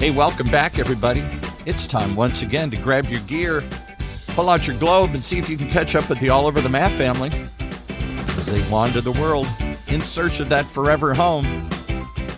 Hey, welcome back, everybody. It's time once again to grab your gear, pull out your globe, and see if you can catch up with the All Over the Map family as they wander the world in search of that forever home.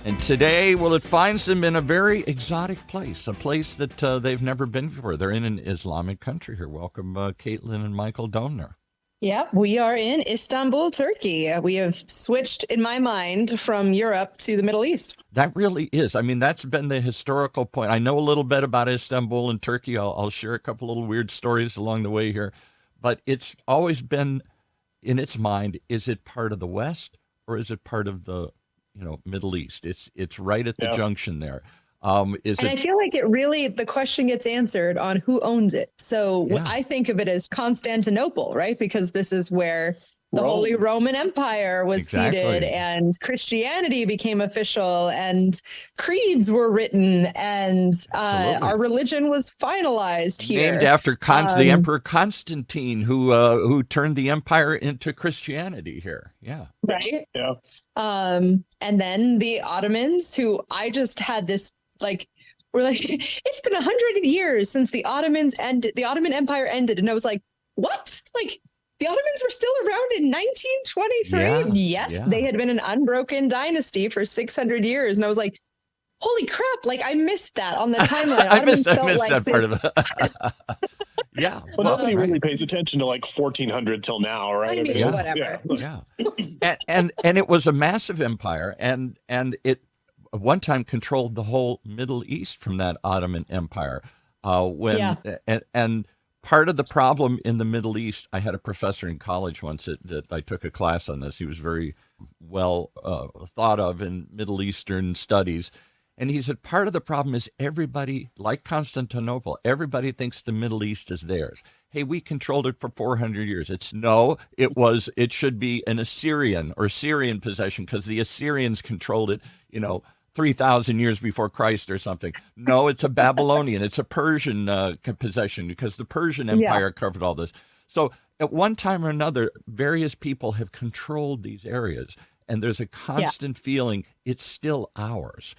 And today, well, it finds them in a very exotic place, a place that they've never been before. They're in an Islamic country here. Welcome, Caitlyn and Michael Doehmner. Yep, we are in Istanbul, Turkey. We have switched, in my mind, from Europe to the Middle East. That really is. I mean, that's been the historical point. I know a little bit about Istanbul and Turkey. I'll share a couple little weird stories along the way here. But it's always been in its mind, is it part of the West or is it part of the Middle East? It's right at the junction there. I feel like the question gets answered on who owns it. So I think of it as Constantinople, right? Because this is where the Holy Roman Empire was seated and Christianity became official and creeds were written and our religion was finalized here. Named after the Emperor Constantine, who turned the empire into Christianity here. Yeah. Right. Yeah. And then the Ottomans, who I just had this we're like, it's been 100 years since the Ottoman Empire ended. And I was like, what? Like, the Ottomans were still around in 1923. Yes, they had been an unbroken dynasty for 600 years. And I was like, holy crap. Like, I missed that on the timeline. I missed that part of it. Yeah. Well, nobody really pays attention to 1400 till now, right? I mean, whatever. Yeah. And it was a massive empire, and it at one time controlled the whole Middle East from that Ottoman Empire. And part of the problem in the Middle East, I had a professor in college once that I took a class on this. He was very well thought of in Middle Eastern studies. And he said, part of the problem is everybody, like Constantinople, everybody thinks the Middle East is theirs. Hey, we controlled it for 400 years. It should be an Assyrian or Syrian possession because the Assyrians controlled it, 3,000 years before Christ or something. No, it's a Babylonian. It's a Persian possession because the Persian Empire covered all this. So at one time or another, various people have controlled these areas, and there's a constant feeling it's still ours.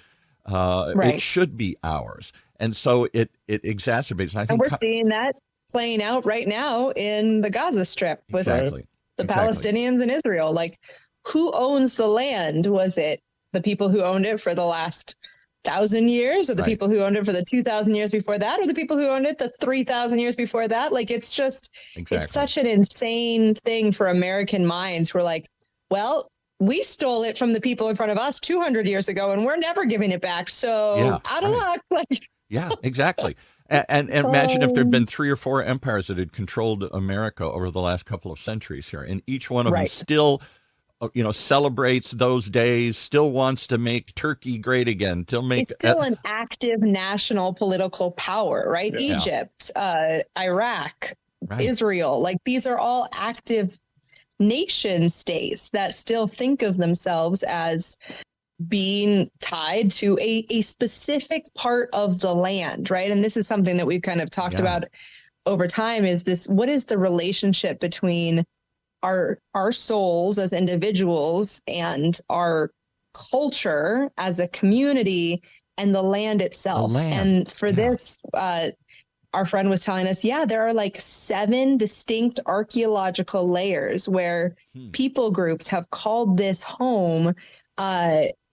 It should be ours. And so it exacerbates. And we're seeing that playing out right now in the Gaza Strip with the Palestinians and Israel. Like, who owns the land? Was it the people who owned it for the last 1,000 years, or the people who owned it for the 2,000 years before that, or the people who owned it the 3,000 years before that? Like, it's just, it's such an insane thing for American minds. We're like, well, we stole it from the people in front of us 200 years ago, and we're never giving it back. So out of luck. Yeah, exactly. And imagine if there'd been 3 or 4 empires that had controlled America over the last couple of centuries here, and each one of them still celebrates those days, still wants to make Turkey great again. It's still an active national political power, right? Yeah. Egypt, Iraq, Israel, like these are all active nation states that still think of themselves as being tied to a specific part of the land, right? And this is something that we've kind of talked about over time, is this, what is the relationship between our souls as individuals and our culture as a community and the land itself? And for this, our friend was telling us, there are 7 distinct archaeological layers where people groups have called this home.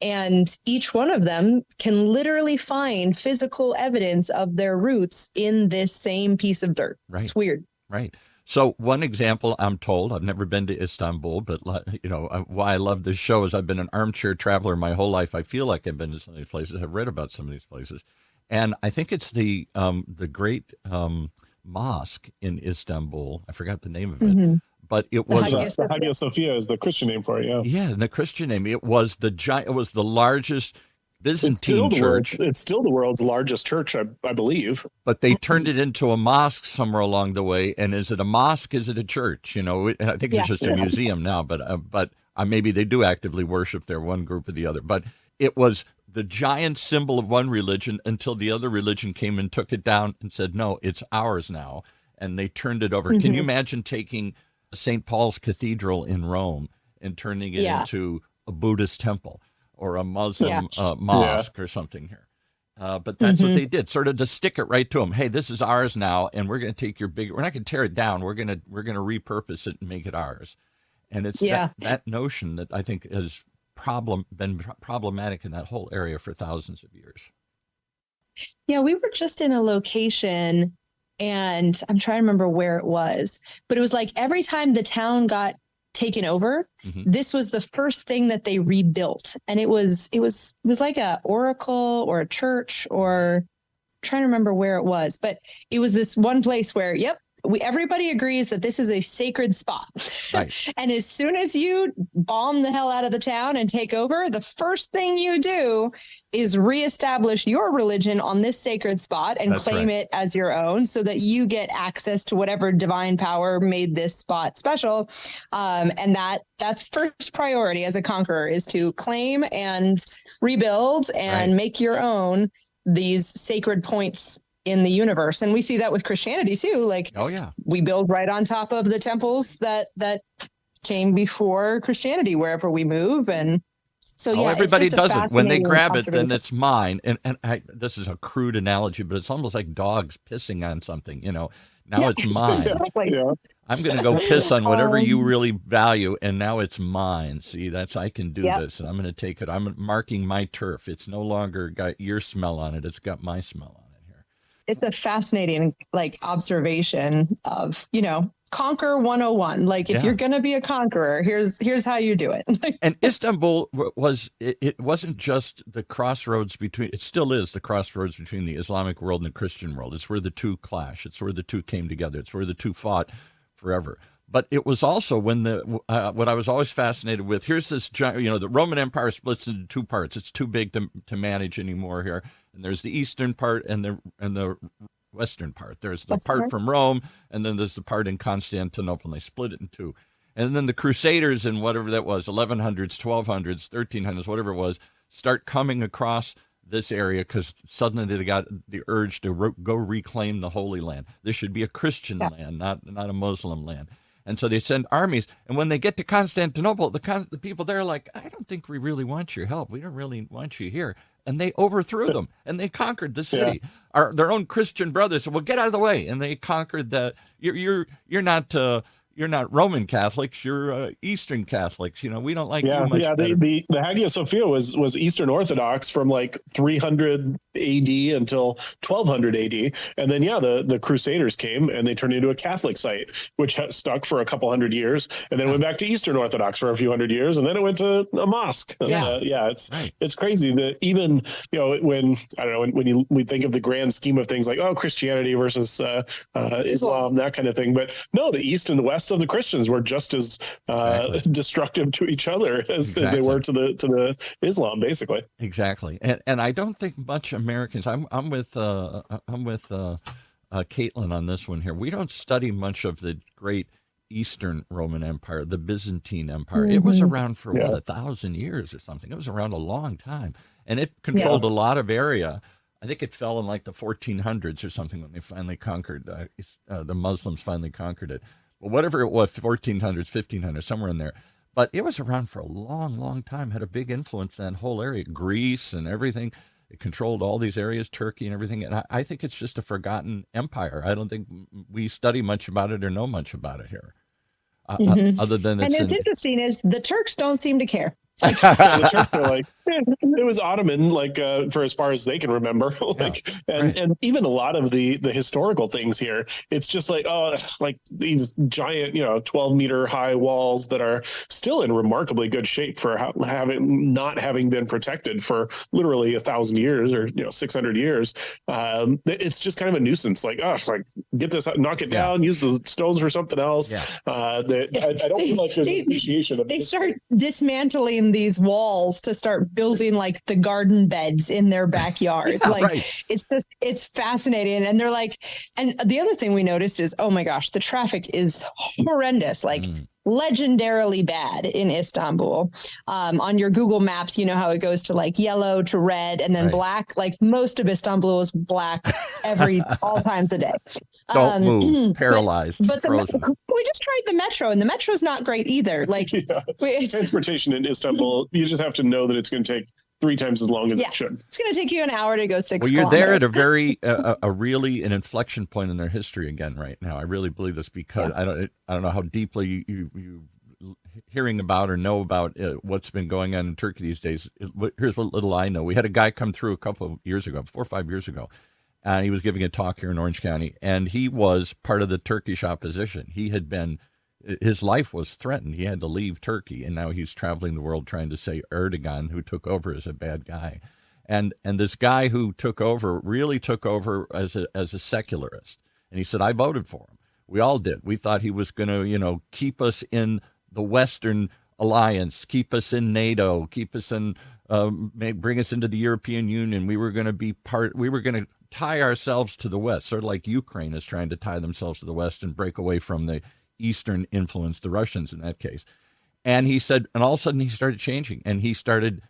And each one of them can literally find physical evidence of their roots in this same piece of dirt. Right. It's weird. Right. So one example, I'm told, I've never been to Istanbul, but why I love this show is I've been an armchair traveler my whole life. I feel like I've been to some of these places. I've read about some of these places. And I think it's the great mosque in Istanbul. I forgot the name of it, but it was Hagia Sophia is the Christian name for it. Yeah, the Christian name. It was the largest Byzantine church. It's still the world's largest church, I believe. But they turned it into a mosque somewhere along the way. And is it a mosque? Is it a church? I think it's just a museum now. But maybe they do actively worship there, one group or the other. But it was the giant symbol of one religion until the other religion came and took it down and said, no, it's ours now. And they turned it over. Can you imagine taking St. Paul's Cathedral in Rome and turning it into a Buddhist temple or a Muslim mosque or something here? But that's what they did, sort of to stick it right to them. Hey, this is ours now, and we're going to take your big. We're not going to tear it down. We're going to repurpose it and make it ours. And it's that notion that I think has been problematic in that whole area for thousands of years. Yeah, we were just in a location, and I'm trying to remember where it was, but it was like every time the town got taken over, this was the first thing that they rebuilt, and it was like a oracle or a church, or I'm trying to remember where it was, but it was this one place where everybody agrees that this is a sacred spot. Right. And as soon as you bomb the hell out of the town and take over, the first thing you do is reestablish your religion on this sacred spot and claim it as your own, so that you get access to whatever divine power made this spot special. And that's first priority as a conqueror, is to claim and rebuild and make your own these sacred points in the universe. And we see that with Christianity too. Like, we build right on top of the temples that came before Christianity wherever we move. And so everybody does it. When they grab it, then it's mine. And this is a crude analogy, but it's almost like dogs pissing on something. Now it's mine. I'm going to go piss on whatever you really value, and now it's mine. See, I can do this, and I'm going to take it. I'm marking my turf. It's no longer got your smell on it. It's got my smell on it. It's a fascinating observation of, conquer 101. Like, if you're going to be a conqueror, here's how you do it. And Istanbul it wasn't just the crossroads between, it still is the crossroads between the Islamic world and the Christian world. It's where the two clash. It's where the two came together. It's where the two fought forever. But it was also when what I was always fascinated with, here's this giant, the Roman Empire splits into two parts. It's too big to manage anymore here. And there's the eastern part and the western part. There's the part from Rome, and then there's the part in Constantinople, and they split it in two. And then the Crusaders in whatever that was, 1100s, 1200s, 1300s, whatever it was, start coming across this area because suddenly they got the urge to go reclaim the Holy Land. This should be a Christian land, not a Muslim land. And so they send armies. And when they get to Constantinople, the people there are like, I don't think we really want your help. We don't really want you here. And they overthrew them, and they conquered the city. Their own Christian brothers said, well, get out of the way. And they conquered that. You're not Roman Catholics. You're Eastern Catholics. We don't like you much better. The Hagia Sophia was Eastern Orthodox from like 300 AD until 1200 AD. And then, the Crusaders came and they turned into a Catholic site, which stuck for a couple hundred years. And then went back to Eastern Orthodox for a few hundred years. And then it went to a mosque. It's crazy that even, when, I don't know, when we think of the grand scheme of things like, Christianity versus Islam, that kind of thing. But no, the East and the West of the Christians were just as destructive to each other as they were to the Islam, basically. Exactly, and I don't think much Americans. I'm with Caitlyn on this one here. We don't study much of the great Eastern Roman Empire, the Byzantine Empire. It was around for 1,000 years or something. It was around a long time, and it controlled a lot of area. I think it fell in like the 1400s or something when they finally conquered the Muslims finally conquered it. Well, whatever it was, 1400s, 1500s, somewhere in there. But it was around for a long, long time, had a big influence in that whole area, Greece and everything. It controlled all these areas, Turkey and everything. And I think it's just a forgotten empire. I don't think we study much about it or know much about it here. Other than it's interesting is the Turks don't seem to care. The Turks are like, it was Ottoman, for as far as they can remember. And even a lot of the historical things here, it's just like these giant, 12-meter high walls that are still in remarkably good shape for not having been protected for literally 1,000 years or 600 years. It's just kind of a nuisance. Get this, knock it down, use the stones for something else. I don't feel like there's appreciation of it. They start dismantling these walls to start building like the garden beds in their backyards. It's fascinating. And they're like, and the other thing we noticed is, oh my gosh, the traffic is horrendous. Legendarily bad in Istanbul. On your Google Maps, you know how it goes to like yellow to red and then black. Like most of Istanbul is black all times a day. Don't move, paralyzed, but frozen. We just tried the metro, and the metro's not great either. Transportation in Istanbul, you just have to know that it's going to take 3 times as long as it should. It's going to take you an hour to go 6 Well, you're there at a kilometers. very really an inflection point in their history again right now. I really believe this because I don't know how deeply you hearing about or know about what's been going on in Turkey these days. Here's what little I know. We had a guy come through a couple of years ago, 4 or 5 years ago, and he was giving a talk here in Orange County, and he was part of the Turkish opposition. His life was threatened. He had to leave Turkey, and now he's traveling the world trying to say Erdogan, who took over, is a bad guy. And this guy who took over really took over as a secularist. And he said, I voted for him. We all did. We thought he was going to, keep us in the Western alliance, keep us in NATO, keep us in, bring us into the European Union. We were going to tie ourselves to the West, sort of like Ukraine is trying to tie themselves to the West and break away from the Eastern influence, the Russians in that case. And he said, and all of a sudden he started changing, and he started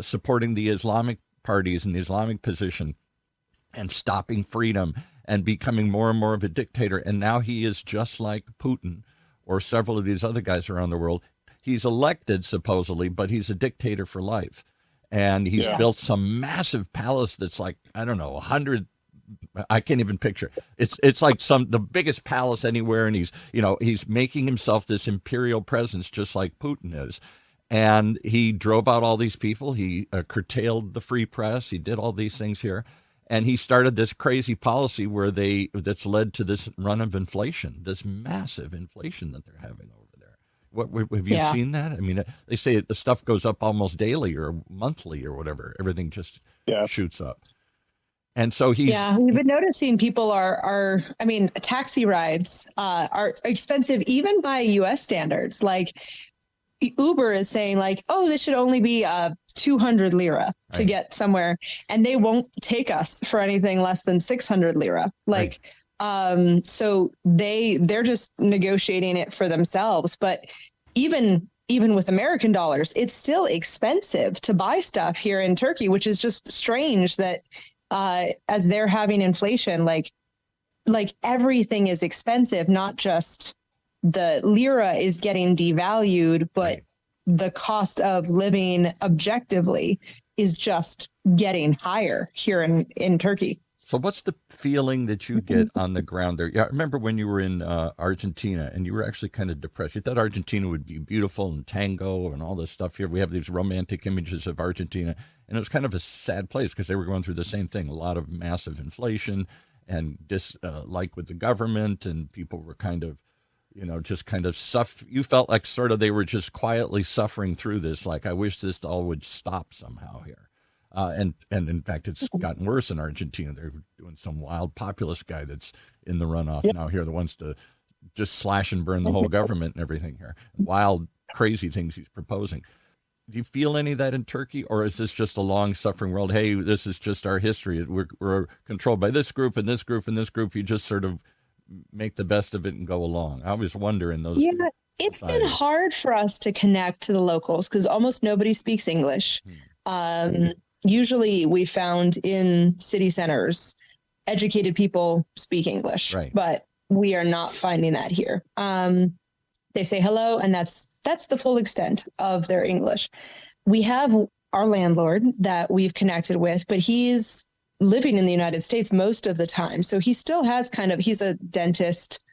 supporting the Islamic parties and the Islamic position and stopping freedom and becoming more and more of a dictator. And now he is just like Putin or several of these other guys around the world. He's elected supposedly, but he's a dictator for life. And he's built some massive palace that's like, I don't know, 100, I can't even picture. It's like the biggest palace anywhere. And he's making himself this imperial presence, just like Putin is. And he drove out all these people. He curtailed the free press. He did all these things here. And he started this crazy policy that's led to this run of inflation, this massive inflation that they're having over there. Have you seen that? I mean, they say the stuff goes up almost daily or monthly or whatever. Everything just shoots up. And so we've been noticing people taxi rides are expensive even by U.S. standards. Like Uber is saying this should only be 200 lira to get somewhere, and they won't take us for anything less than 600 lira. So they're just negotiating it for themselves. But even with American dollars, it's still expensive to buy stuff here in Turkey, which is just strange that as they're having inflation, like everything is expensive, not just the lira is getting devalued, but the cost of living objectively is just getting higher here in Turkey. So what's the feeling that you get on the ground there? Yeah, I remember when you were in Argentina and you were actually kind of depressed. You thought Argentina would be beautiful and tango and all this stuff here. We have these romantic images of Argentina, and it was kind of a sad place because they were going through the same thing, a lot of massive inflation and dislike with the government, and people were kind of, just kind of you felt like sort of they were just quietly suffering through this. Like, I wish this all would stop somehow here. And in fact, it's gotten worse in Argentina. They're doing some wild populist guy that's in the runoff now here, the ones to just slash and burn the whole government and everything here. Wild, crazy things he's proposing. Do you feel any of that in Turkey, or is this just a long-suffering world? Hey, this is just our history. We're controlled by this group and this group and this group. You just sort of make the best of it and go along. I always wonder in those. Yeah, it's been hard for us to connect to the locals because almost nobody speaks English. Usually we found in city centers, educated people speak English, but we are not finding that here. They say hello, and that's the full extent of their English. We have our landlord that we've connected with, but he's living in the United States most of the time. So he still has he's a dentist.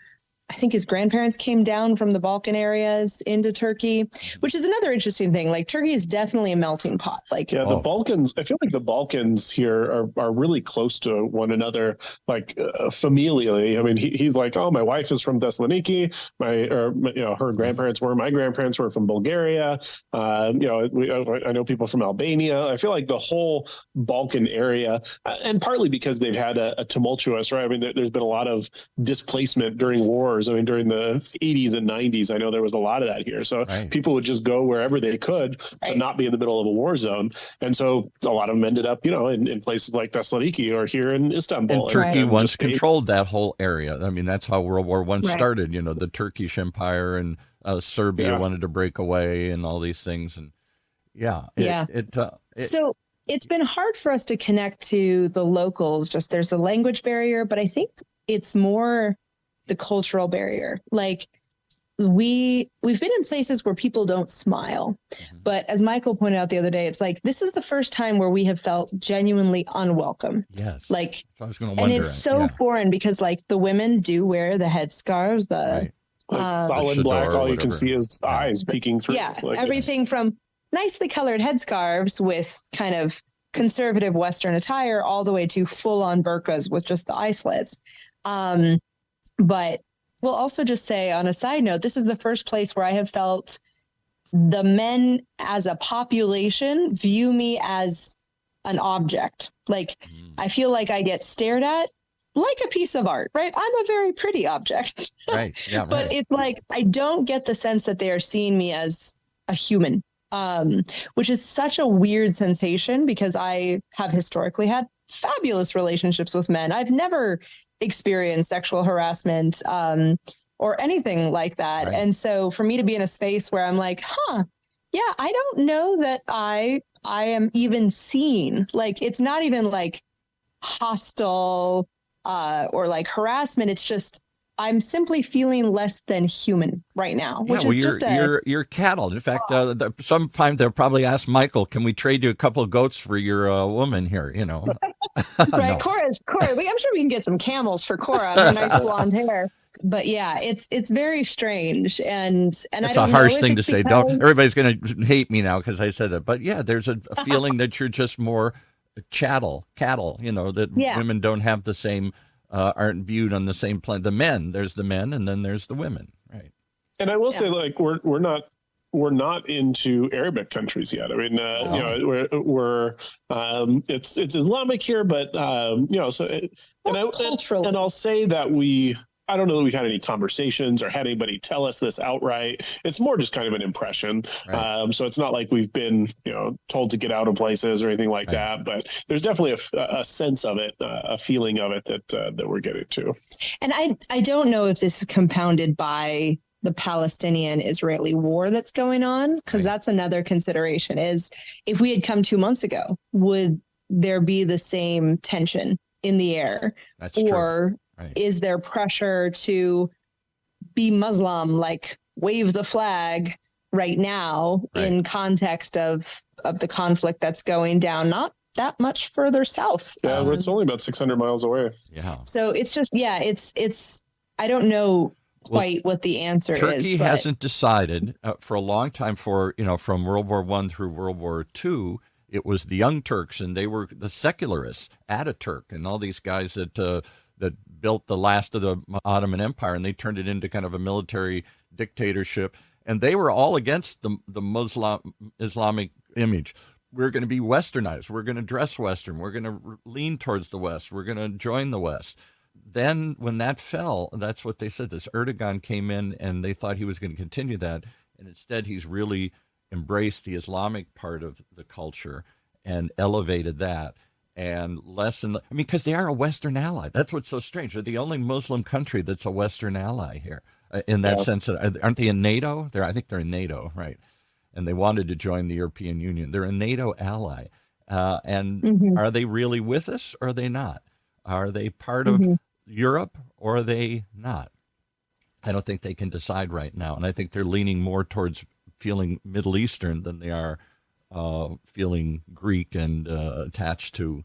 I think his grandparents came down from the Balkan areas into Turkey, which is another interesting thing. Like, Turkey is definitely a melting pot. The Balkans, I feel like the Balkans here are really close to one another, familially. I mean, he's like, oh, my wife is from Thessaloniki. Her grandparents were, my grandparents were from Bulgaria. I know people from Albania. I feel like the whole Balkan area, and partly because they've had a tumultuous, right? I mean, there's been a lot of displacement during wars. I mean, during the 80s and 90s, I know there was a lot of that here. So people would just go wherever they could to not be in the middle of a war zone. And so a lot of them ended up, in places like Thessaloniki or here in Istanbul. And Turkey once controlled that whole area. I mean, that's how World War I started, the Turkish Empire, and Serbia wanted to break away and all these things. And so it's been hard for us to connect to the locals. Just there's a language barrier, but I think it's more the cultural barrier. Like we've been in places where people don't smile. But as Michael pointed out the other day, it's like, this is the first time where we have felt genuinely unwelcome. Yes. Like, so I was going to and wonder. it's so foreign because like the women do wear the headscarves, solid the black, chador, all you can whatever. see is eyes peeking through. Yeah. Like Everything from nicely colored headscarves with kind of conservative Western attire all the way to full on burqas with just the eye slits. But we'll also just say on a side note, this is the first place where I have felt the men as a population view me as an object. Like I feel like I get stared at like a piece of art, right? I'm a very pretty object. Right. Yeah. But right. it's like, I don't get the sense that they are seeing me as a human, which is such a weird sensation because I have historically had fabulous relationships with men. I've never experienced sexual harassment or anything like that. Right. And so for me to be in a space where I'm like, yeah, I don't know that I am even seen. Like, it's not even like hostile or like harassment. It's just, I'm simply feeling less than human right now, which is just you're cattle. In fact, sometime they'll probably ask Michael, "Can we trade you a couple of goats for your woman here?" You know, right? No. Cora. I'm sure we can get some camels for Cora. Her nice blonde hair. But yeah, it's very strange, and it's I don't a harsh know thing to if say. Don't everybody's going to hate me now because I said that. But yeah, there's a feeling that you're just more cattle. You know, that women don't have the same. Aren't viewed on the same plane. There's the men, and then there's the women, right? And I will say, like, we're not into Arabic countries yet. I mean, you know, we're it's Islamic here, but you know, so and I'll say that I don't know that we've had any conversations or had anybody tell us this outright. It's more just kind of an impression. Right. So it's not like we've been, you know, told to get out of places or anything like that. But there's definitely a sense of it, a feeling of it that we're getting to. And I don't know if this is compounded by the Palestinian-Israeli war that's going on, because that's another consideration. Is if we had come 2 months ago, would there be the same tension in the air? That's or true. Right. Is there pressure to be Muslim, like wave the flag right now in context of the conflict that's going down not that much further south? Yeah, it's only about 600 miles away. Yeah. So it's just, it's I don't know quite what the answer is. Turkey hasn't decided for a long time. From World War I through World War II, it was the Young Turks, and they were the secularists, Ataturk, and all these guys that built the last of the Ottoman Empire, and they turned it into kind of a military dictatorship. And they were all against the Muslim Islamic image. We're going to be westernized. We're going to dress Western. We're going to lean towards the West. We're going to join the West. Then when that fell, that's what they said. This Erdogan came in, and they thought he was going to continue that. And instead, he's really embraced the Islamic part of the culture and elevated that. And because they are a Western ally. That's what's so strange. They're the only Muslim country that's a Western ally here in that sense. Aren't they in NATO? I think they're in NATO, right? And they wanted to join the European Union. They're a NATO ally. Are they really with us or are they not? Are they part of Europe or are they not? I don't think they can decide right now. And I think they're leaning more towards feeling Middle Eastern than they are feeling Greek and attached to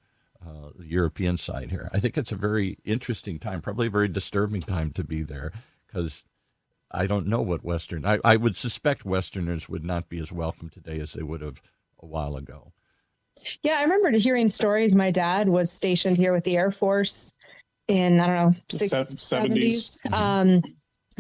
the European side here. I think it's a very interesting time, probably a very disturbing time to be there, because I don't know what I would suspect Westerners would not be as welcome today as they would have a while ago. Yeah, I remember hearing stories. My dad was stationed here with the Air Force in, I don't know, 70s.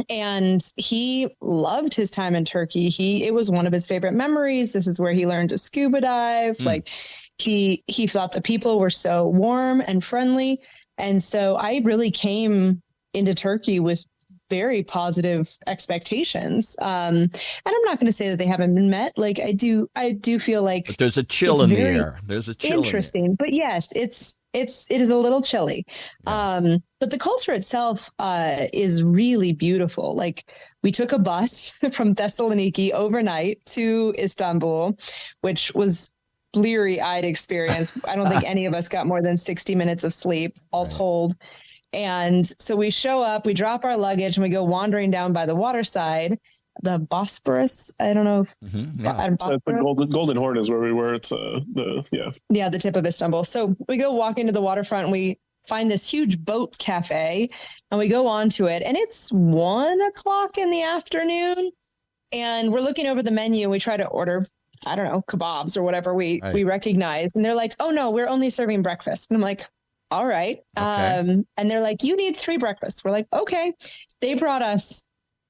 And he loved his time in Turkey. It was one of his favorite memories. This is where he learned to scuba dive. Like he thought the people were so warm and friendly. And so I really came into Turkey with very positive expectations. And I'm not going to say that they haven't been met. Like I do feel like but there's a chill in the air. There's a chill. Interesting. But yes, it is a little chilly. Yeah. But the culture itself is really beautiful. Like we took a bus from Thessaloniki overnight to Istanbul, which was bleary-eyed experience. I don't think any of us got more than 60 minutes of sleep all told. And so we show up, we drop our luggage, and we go wandering down by the waterside, the Bosporus. I don't know if the Golden Horn is where we were. It's the tip of Istanbul. So we go walk into the waterfront, and we find this huge boat cafe, and we go onto it, and it's 1:00 in the afternoon, and we're looking over the menu, and we try to order, I don't know, kebabs or whatever we recognize, and they're like, "Oh no, we're only serving breakfast." And I'm like, "All right." Okay. And they're like, "You need 3 breakfasts." We're like, "Okay." They brought us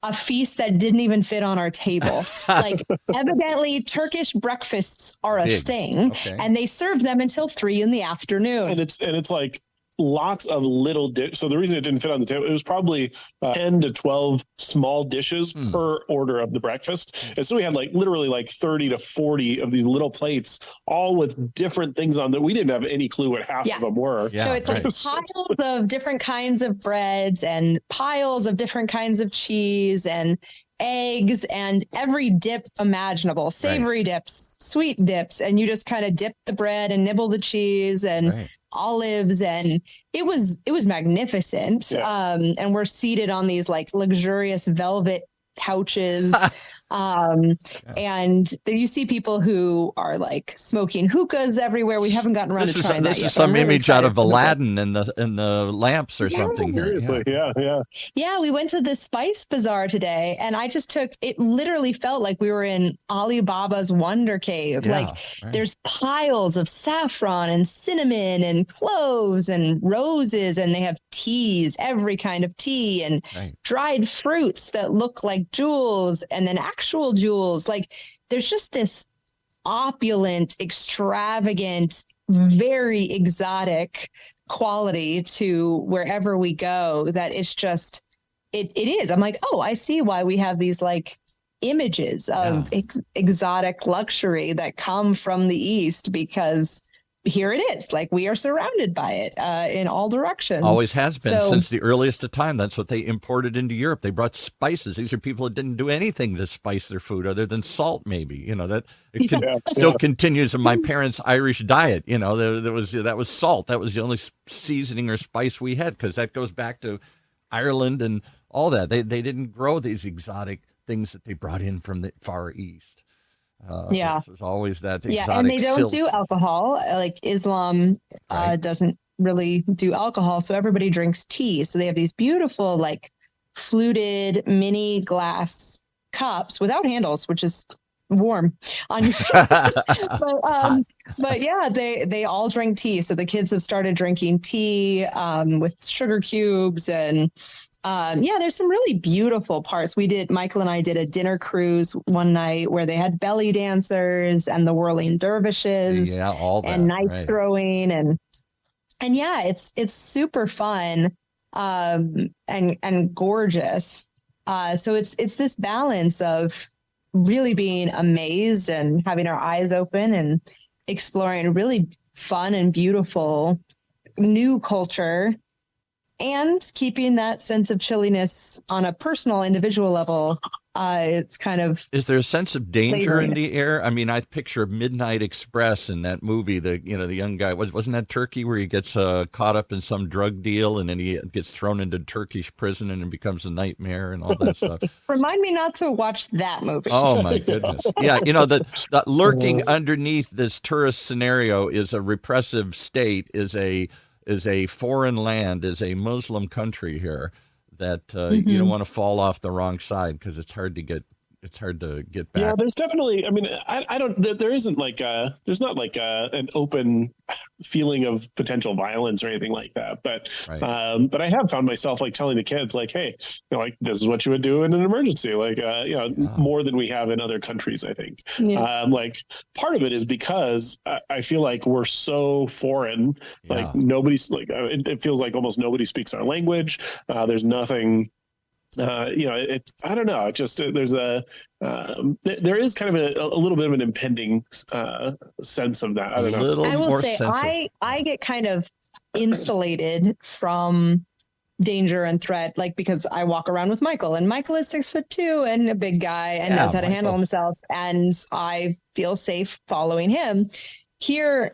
a feast that didn't even fit on our table. Like, evidently Turkish breakfasts are a thing, and they serve them until 3 in the afternoon. And it's like lots of little dishes. So the reason it didn't fit on the table, it was probably 10 to 12 small dishes per order of the breakfast. And so we had literally 30 to 40 of these little plates, all with different things on that. We didn't have any clue what half of them were. So it's piles of different kinds of breads and piles of different kinds of cheese and eggs and every dip imaginable, savory dips, sweet dips. And you just kind of dip the bread and nibble the cheese and olives, and it was magnificent. And we're seated on these luxurious velvet couches. And there you see people who are smoking hookahs everywhere. We haven't gotten around to trying that yet. This is some image out of Aladdin and the lamps or something here. Yeah, we went to the Spice Bazaar today, and I just it literally felt like we were in Alibaba's Wonder Cave. There's piles of saffron and cinnamon and cloves and roses, and they have teas, every kind of tea, and dried fruits that look like jewels, and then actual jewels. There's just this opulent, extravagant, very exotic quality to wherever we go that it's just it is. I'm like, oh, I see why we have these images of exotic luxury that come from the East, because here it is. We are surrounded by it in all directions. Always has been since the earliest of time. That's what they imported into Europe. They brought spices. These are people that didn't do anything to spice their food other than salt, maybe. Still continues in my parents' Irish diet. That was salt. That was the only seasoning or spice we had, because that goes back to Ireland and all that. They didn't grow these exotic things that they brought in from the Far East. There's always that exotic and they don't silt. do alcohol. Islam doesn't really do alcohol, so everybody drinks tea. So they have these beautiful fluted mini glass cups without handles, which is warm on your face. but yeah, they all drink tea. So the kids have started drinking tea with sugar cubes, and there's some really beautiful parts. Michael and I did a dinner cruise one night where they had belly dancers and the whirling dervishes all that, and knife throwing, and it's super fun and gorgeous. So it's this balance of really being amazed and having our eyes open and exploring really fun and beautiful new culture, and keeping that sense of chilliness on a personal, individual level. It's kind of... Is there a sense of danger in the air? I mean, I picture Midnight Express in that movie. The young guy, wasn't that Turkey, where he gets caught up in some drug deal, and then he gets thrown into Turkish prison, and it becomes a nightmare and all that stuff. Remind me not to watch that movie. Oh my goodness! Yeah, the lurking underneath this tourist scenario is a repressive state, is a foreign land, is a Muslim country here that you don't want to fall off the wrong side, because it's hard to get back. Yeah, there's definitely, I mean, I don't, there isn't there's not an open feeling of potential violence or anything like that. But I have found myself telling the kids hey, this is what you would do in an emergency, more than we have in other countries, I think. Yeah. Part of it is because I feel like we're so foreign, nobody's it feels like almost nobody speaks our language. There's nothing. I don't know. It just there is kind of a little bit of an impending sense of that. I don't know. I will say I get kind of insulated from danger and threat, because I walk around with Michael, and Michael is 6'2" and a big guy and knows how to handle himself, and I feel safe following him. Here,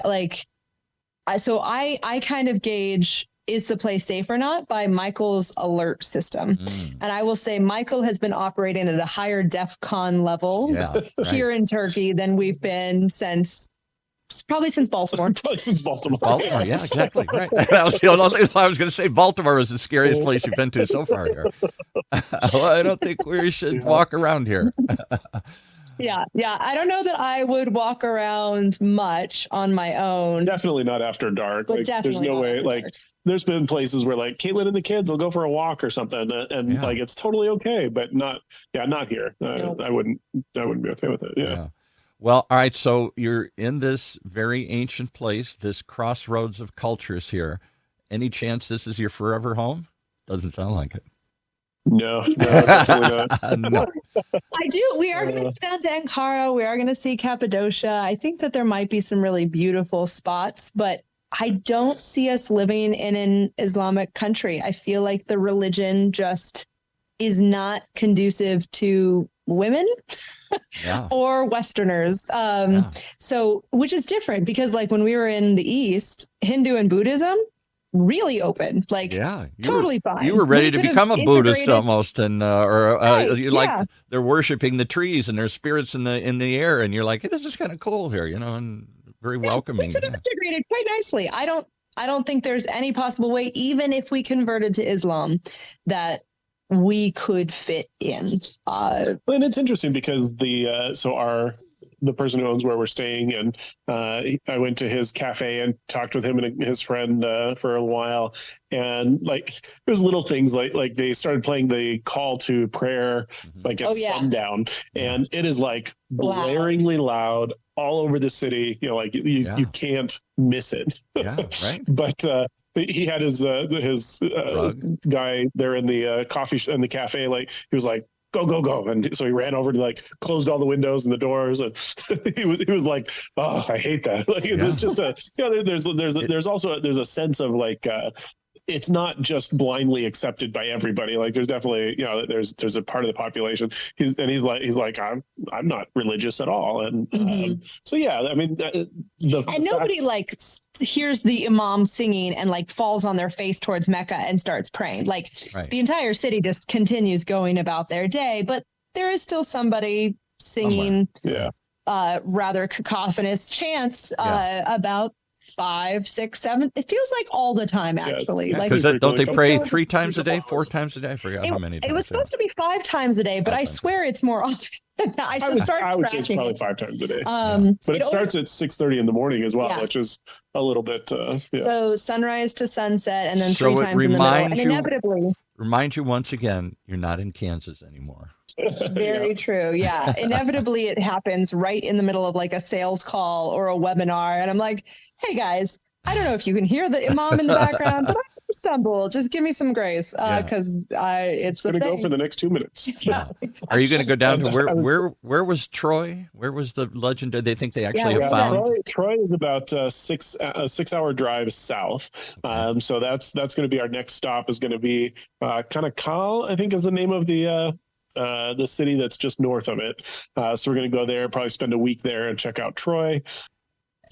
so I kind of gauge is the place safe or not? By Michael's alert system. And I will say Michael has been operating at a higher DEFCON level here in Turkey than we've been probably since Baltimore. Baltimore, yeah, exactly. Right. That was the only thing I was going to say. Baltimore is the scariest place you've been to so far here. Well, I don't think we should walk around here. Yeah. I don't know that I would walk around much on my own. Definitely not after dark. But there's no way. There's been places where Caitlyn and the kids will go for a walk or something, and it's totally okay, but not here. I wouldn't be okay with it. Yeah. Well, all right. So you're in this very ancient place, this crossroads of cultures here. Any chance this is your forever home? Doesn't sound like it. No, definitely not. No. I do. We are going to go down to Ankara. We are going to see Cappadocia. I think that there might be some really beautiful spots, but I don't see us living in an Islamic country. I feel like the religion just is not conducive to women or Westerners. So, which is different because when we were in the East, Hindu and Buddhism, really open, totally fine. You were ready to become a Buddhist almost, and they're worshiping the trees and their spirits in the air, and you're like, hey, this is kind of cool here, and very welcoming. We could have integrated quite nicely. I don't think there's any possible way, even if we converted to Islam, that we could fit in. And it's interesting because the person who owns where we're staying, and I went to his cafe and talked with him and his friend for a while, and there's little things like they started playing the call to prayer at sundown, and it is blaringly loud all over the city. You can't miss it. Yeah, right. But he had his guy there in the coffee in the cafe. He was like, go. And so he ran over and closed all the windows and the doors. And he was like, oh, I hate that. It's just there's a sense of it's not just blindly accepted by everybody. There's definitely, there's a part of the population. He's like, I'm not religious at all. And so, yeah, I mean, nobody hears the imam singing and falls on their face towards Mecca and starts praying. The entire city just continues going about their day, but there is still somebody singing rather cacophonous chants about 5, 6, 7. It feels like all the time, actually. Because don't they pray 3 times a day, 4 times a day? I forgot how many. It was supposed to be 5 times a day, but I swear it's more often. I would say it's probably 5 times a day. But it starts at 6:30 in the morning as well, which is a little bit. So sunrise to sunset, and then 3 times in the middle, and inevitably. Remind you once again, you're not in Kansas anymore. It's very true. Yeah. Inevitably, it happens right in the middle of a sales call or a webinar. And I'm like, hey, guys, I don't know if you can hear the imam in the background, but I stumble. Just give me some grace because it's going to go for the next 2 minutes. Yeah. Are you going to go down to where was Troy? Where was the legend? They think they actually have found? Troy is about a 6-hour drive south. So that's going to be our next stop. Is going to be kind of Kal, I think is the name of the city that's just north of it. So we're going to go there, probably spend a week there and check out Troy.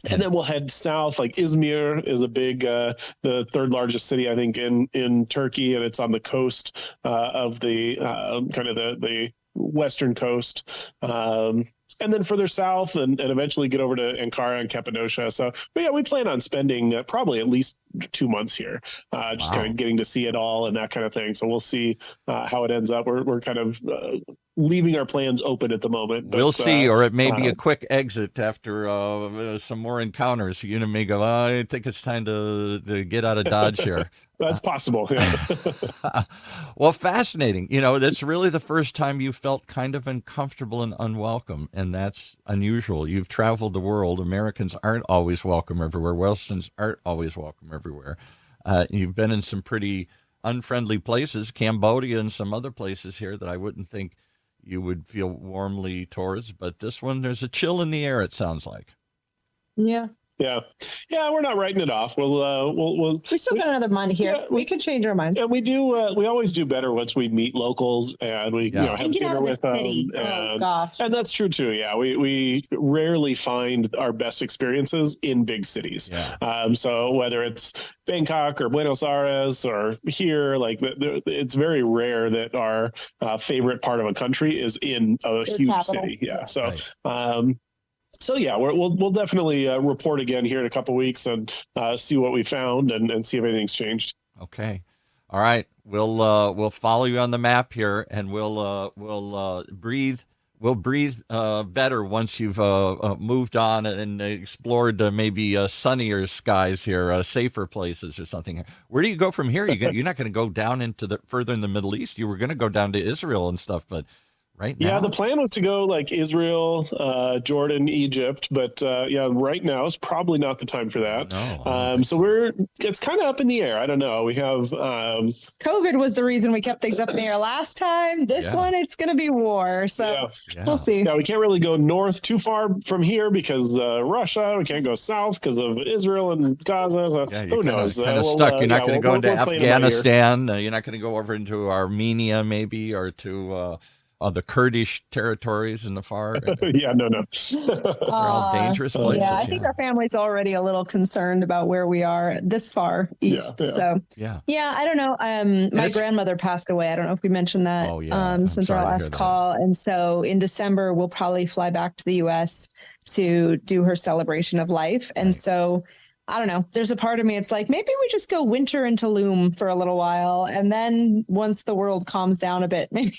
And then we'll head south. Izmir is a big, the 3rd largest city, I think, in Turkey, and it's on the coast of the kind of the western coast. And then further south and eventually get over to Ankara and Cappadocia. So, but yeah, we plan on spending probably at least 2 months here, just kind of getting to see it all and that kind of thing. So we'll see how it ends up. We're kind of leaving our plans open at the moment. But, we'll see, or it may be a quick exit after some more encounters. You may go, I think it's time to get out of Dodge here. That's possible. Yeah. Well, fascinating. That's really the first time you felt kind of uncomfortable and unwelcome, and that's unusual. You've traveled the world. Americans aren't always welcome everywhere. Westerns aren't always welcome everywhere. You've been in some pretty unfriendly places, Cambodia and some other places here that I wouldn't think you would feel warmly towards. But this one, there's a chill in the air, it sounds like. Yeah. Yeah. We're not writing it off. We'll we still got another month here. Yeah, we could change our minds. And we do. We always do better once we meet locals and we have dinner with them. And that's true too. Yeah, we rarely find our best experiences in big cities. Yeah. So whether it's Bangkok or Buenos Aires or here, like it's very rare that our favorite part of a country is in a huge city. Yeah. So. Right. So yeah, we'll definitely report again here in a couple of weeks and see what we found and see if anything's changed. Okay, all right. We'll follow you on the map here, and we'll breathe. We'll breathe better once you've moved on and explored maybe sunnier skies here, safer places or something. Where do you go from here? You're not going to go down into further in the Middle East. You were going to go down to Israel and stuff, but. Right now? Yeah, the plan was to go like Israel, Jordan, Egypt, but right now is probably not the time for that. No, so it's kind of up in the air. I don't know. We have COVID was the reason we kept things up in the air last time. This one, it's going to be war. So we'll see. Yeah, we can't really go north too far from here because Russia. We can't go south because of Israel and Gaza. So who knows? Kind of stuck. You're not going to go into Afghanistan. You're not going to go over into Armenia maybe or to. The Kurdish territories in the far. No. They're all dangerous places. Yeah, I think our family's already a little concerned about where we are this far east. So I don't know. My grandmother passed away. I don't know if we mentioned that since our last call. And so in December, we'll probably fly back to the U.S. to do her celebration of life. And so I don't know. There's a part of me, it's like, maybe we just go winter in Tulum for a little while. And then once the world calms down a bit, maybe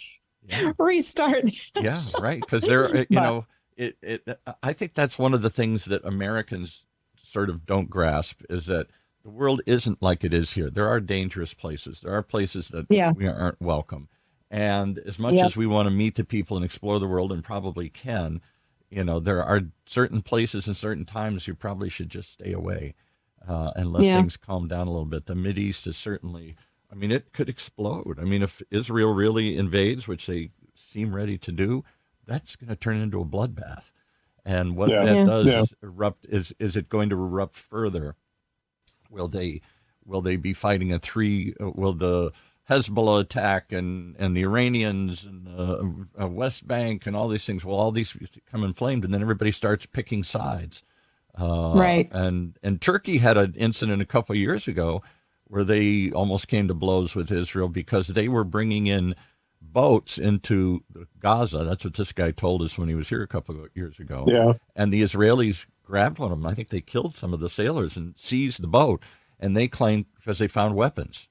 restart. Yeah, right. Because I think that's one of the things that Americans sort of don't grasp is that the world isn't like it is here. There are dangerous places. There are places that we aren't welcome. And as much as we want to meet the people and explore the world and probably can, there are certain places and certain times you probably should just stay away and let things calm down a little bit. The Mideast is certainly... it could explode. If Israel really invades, which they seem ready to do, that's going to turn into a bloodbath. And what that does is erupt. Is it going to erupt further? Will they be fighting will the Hezbollah attack and the Iranians and the West Bank and all these things? Will all these come inflamed, and then everybody starts picking sides? Right. And Turkey had an incident a couple of years ago where they almost came to blows with Israel because they were bringing in boats into Gaza. That's what this guy told us when he was here a couple of years ago. Yeah. And the Israelis grabbed one of them. I think they killed some of the sailors and seized the boat. And they claimed because they found weapons.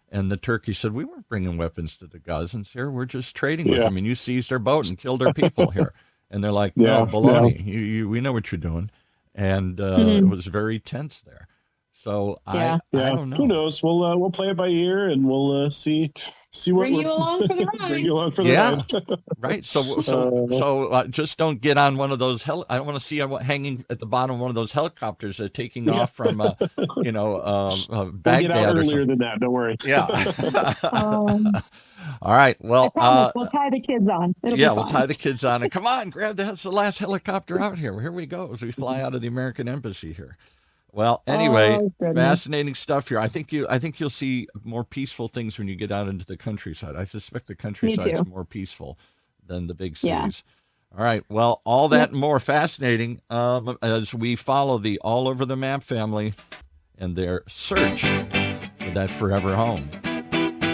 And the Turkey said, we weren't bringing weapons to the Gazans here. We're just trading with them. And you seized our boat and killed our people here. And they're like, no, baloney. We know what you're doing. And it was very tense there. So I don't know. Who knows? We'll play it by ear and we'll see what bring you along for the ride. Bring you along for the ride. Right. So just don't get on one of those. I don't want to see you hanging at the bottom of one of those helicopters taking off from Baghdad. We'll get out earlier than that. Don't worry. Yeah. All right. Well, we'll tie the kids on. It'll be fun. We'll tie the kids on and come on, that's the last helicopter out here. Here we go as we fly out of the American embassy here. Well, anyway, fascinating stuff here. I think you'll see more peaceful things when you get out into the countryside. I suspect the countryside is more peaceful than the big cities. Yeah. All right. Well, all that and more fascinating as we follow the All Over the Map family and their search for that forever home.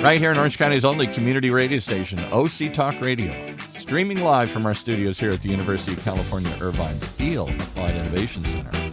Right here in Orange County's only community radio station, OC Talk Radio. Streaming live from our studios here at the University of California, Irvine Field Applied Innovation Center.